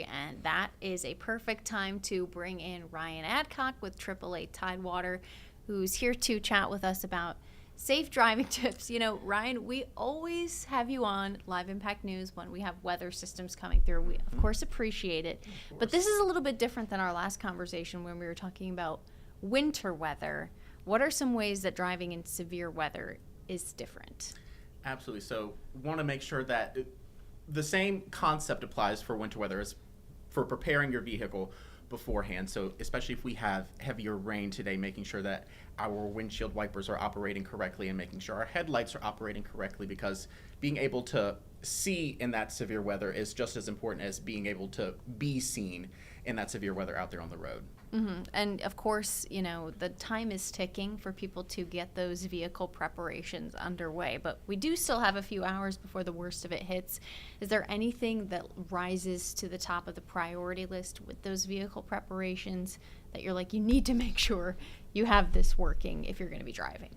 And that is a perfect time to bring in Ryan Adcock with AAA Tidewater, who's here to chat with us about safe driving tips. You know, Ryan, we always have you on Live Impact News when we have weather systems coming through. We, of course, appreciate it. But this is a little bit different than our last conversation when we were talking about winter weather. What are some ways that driving in severe weather is different? Absolutely. So want to make sure that the same concept applies for winter weather as for preparing your vehicle beforehand. So especially if we have heavier rain today, making sure that our windshield wipers are operating correctly and making sure our headlights are operating correctly, because being able to see in that severe weather is just as important as being able to be seen in that severe weather out there on the road. Mm-hmm. And of course, you know, the time is ticking for people to get those vehicle preparations underway, but we do still have a few hours before the worst of it hits. Is there anything that rises to the top of the priority list with those vehicle preparations that you're like, you need to make sure you have this working if you're going to be driving?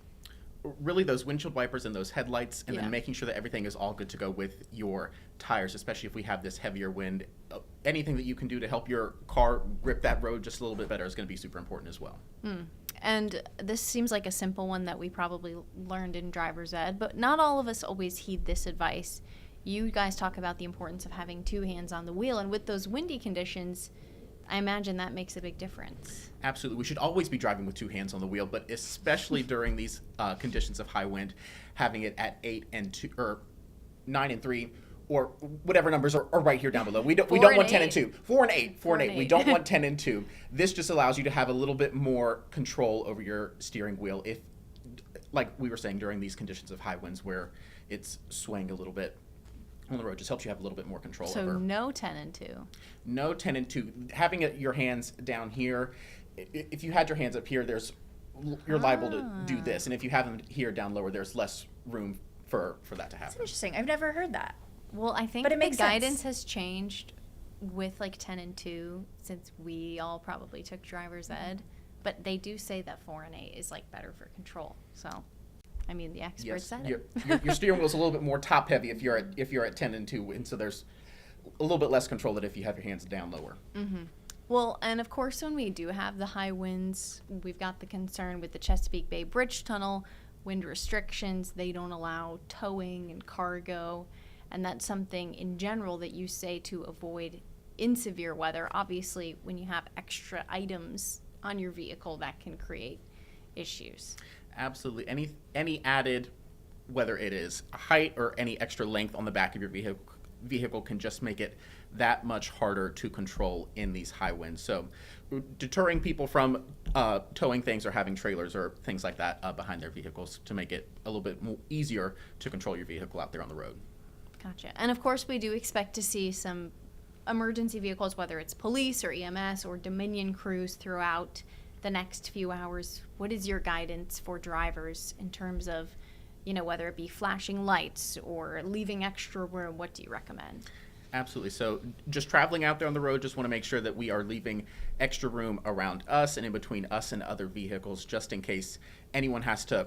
Really those windshield wipers and those headlights, and Yeah. then making sure that everything is all good to go with your tires, especially if we have this heavier wind. Anything that you can do to help your car grip that road just a little bit better is going to be super important as well. And this seems like a simple one that we probably learned in driver's ed, but not all of us always heed this advice. You guys talk about the importance of having two hands on the wheel, and with those windy conditions, I imagine that makes a big difference. Absolutely. We should always be driving with two hands on the wheel, but especially during these conditions of high wind, having it at 8 and 2 or 9 and 3 or whatever numbers are right here down below. We don't want 10 and 2. 4 and 8. 4 and 8. We don't want 10 and 2. This just allows you to have a little bit more control over your steering wheel if, like we were saying, during these conditions of high winds where it's swaying a little bit on the road, just helps you have a little bit more control So over. no 10 and 2. No 10 and 2. Having your hands down here, if you had your hands up here, you're liable to do this. And if you have them here down lower, there's less room for that to That's happen. interesting. I've never heard that. Well, I think But it the makes sense. guidance has changed with like 10 and 2 since we all probably took driver's ed, but they do say that 4 and 8 is like better for control. So, I mean, the experts said it. Your steering wheel is a little bit more top heavy if you're at 10 and 2, and so there's a little bit less control than if you have your hands down lower. Well, and of course, when we do have the high winds, we've got the concern with the Chesapeake Bay Bridge Tunnel, wind restrictions. They don't allow towing and cargo, and that's something in general that you say to avoid in severe weather. Obviously, when you have extra items on your vehicle, that can create issues. Absolutely. Any added, whether it is height or any extra length on the back of your vehicle can just make it that much harder to control in these high winds. So deterring people from towing things or having trailers or things like that behind their vehicles to make it a little bit more easier to control your vehicle out there on the road. Gotcha. And of course, we do expect to see some emergency vehicles, whether it's police or EMS or Dominion crews throughout the next few hours. What is your guidance for drivers in terms of, you know, whether it be flashing lights or leaving extra room? What do you recommend? Absolutely. So just traveling out there on the road, just want to make sure that we are leaving extra room around us and in between us and other vehicles, just in case anyone has to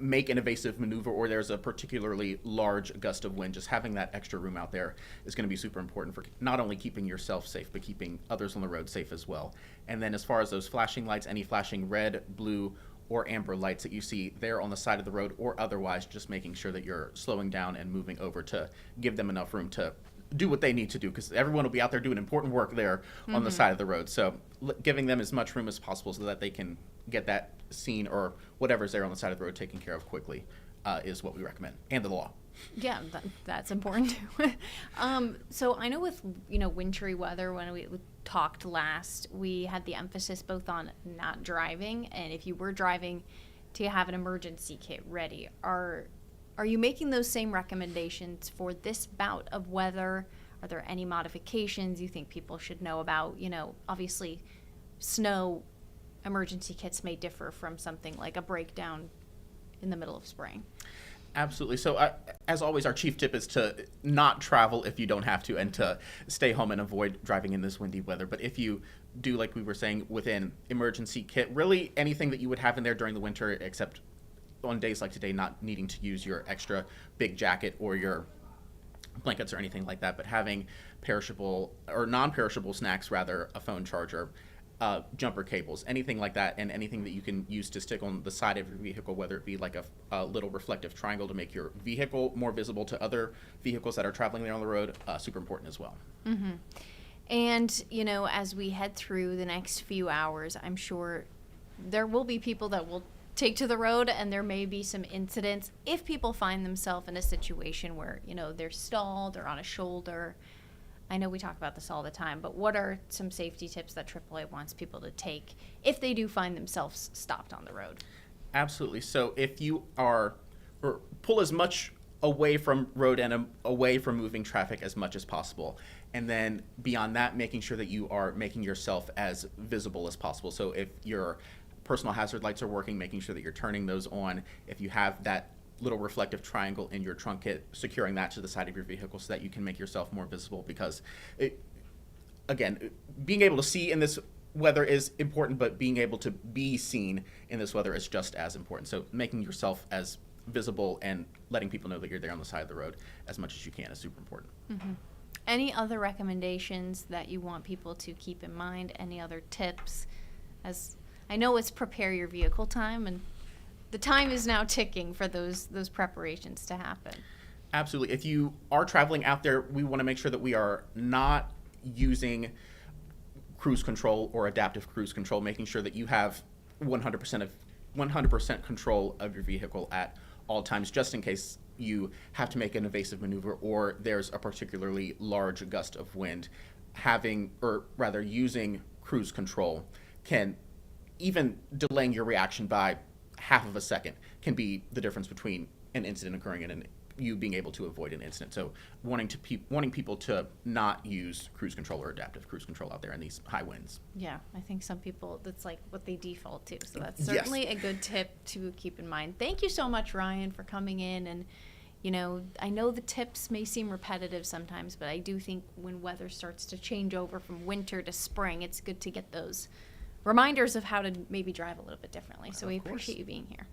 make an evasive maneuver or there's a particularly large gust of wind. Just having that extra room out there is going to be super important for not only keeping yourself safe, but keeping others on the road safe as well. And then as far as those flashing lights, any flashing red, blue, or amber lights that you see there on the side of the road or otherwise, just making sure that you're slowing down and moving over to give them enough room to do what they need to do, because everyone will be out there doing important work there on the side of the road. So giving them as much room as possible so that they can get that scene or whatever's there on the side of the road taken care of quickly is what we recommend, and the law. Yeah, that's important too. So I know with, you know, wintry weather, when we talked last, we had the emphasis both on not driving, and if you were driving, to have an emergency kit ready. Are you making those same recommendations for this bout of weather? Are there any modifications you think people should know about? You know, obviously, snow emergency kits may differ from something like a breakdown in the middle of spring. Absolutely. So as always, our chief tip is to not travel if you don't have to, and to stay home and avoid driving in this windy weather. But if you do, like we were saying, with an emergency kit, really anything that you would have in there during the winter, except on days like today, not needing to use your extra big jacket or your blankets or anything like that, but having perishable or non-perishable snacks, rather, a phone charger, jumper cables, anything like that, and anything that you can use to stick on the side of your vehicle, whether it be like a little reflective triangle to make your vehicle more visible to other vehicles that are traveling there on the road, super important as well. Mm-hmm. And, you know, as we head through the next few hours, I'm sure there will be people that will take to the road, and there may be some incidents if people find themselves in a situation where, you know, they're stalled or on a shoulder. I know we talk about this all the time, but what are some safety tips that AAA wants people to take if they do find themselves stopped on the road? Absolutely. So if you are, or pull as much away from road and away from moving traffic as much as possible. And then beyond that, making sure that you are making yourself as visible as possible. So if your personal hazard lights are working, making sure that you're turning those on. If you have that little reflective triangle in your trunk kit, securing that to the side of your vehicle so that you can make yourself more visible, because again, being able to see in this weather is important, but being able to be seen in this weather is just as important. So making yourself as visible and letting people know that you're there on the side of the road as much as you can is super important. Mm-hmm. Any other recommendations that you want people to keep in mind? Any other tips? As I know it's prepare your vehicle time, and the time is now ticking for those preparations to happen. Absolutely. If you are traveling out there, we want to make sure that we are not using cruise control or adaptive cruise control, making sure that you have 100% control of your vehicle at all times, just in case you have to make an evasive maneuver or there's a particularly large gust of wind. Having, or rather using cruise control can, even delaying your reaction by half of a second, can be the difference between an incident occurring and you being able to avoid an incident. So wanting people to not use cruise control or adaptive cruise control out there in these high winds. Yeah, I think some people, that's like what they default to. So that's certainly a good tip to keep in mind. Thank you so much, Ryan, for coming in. And, you know, I know the tips may seem repetitive sometimes, but I do think when weather starts to change over from winter to spring, it's good to get those reminders of how to maybe drive a little bit differently. So we appreciate you being here.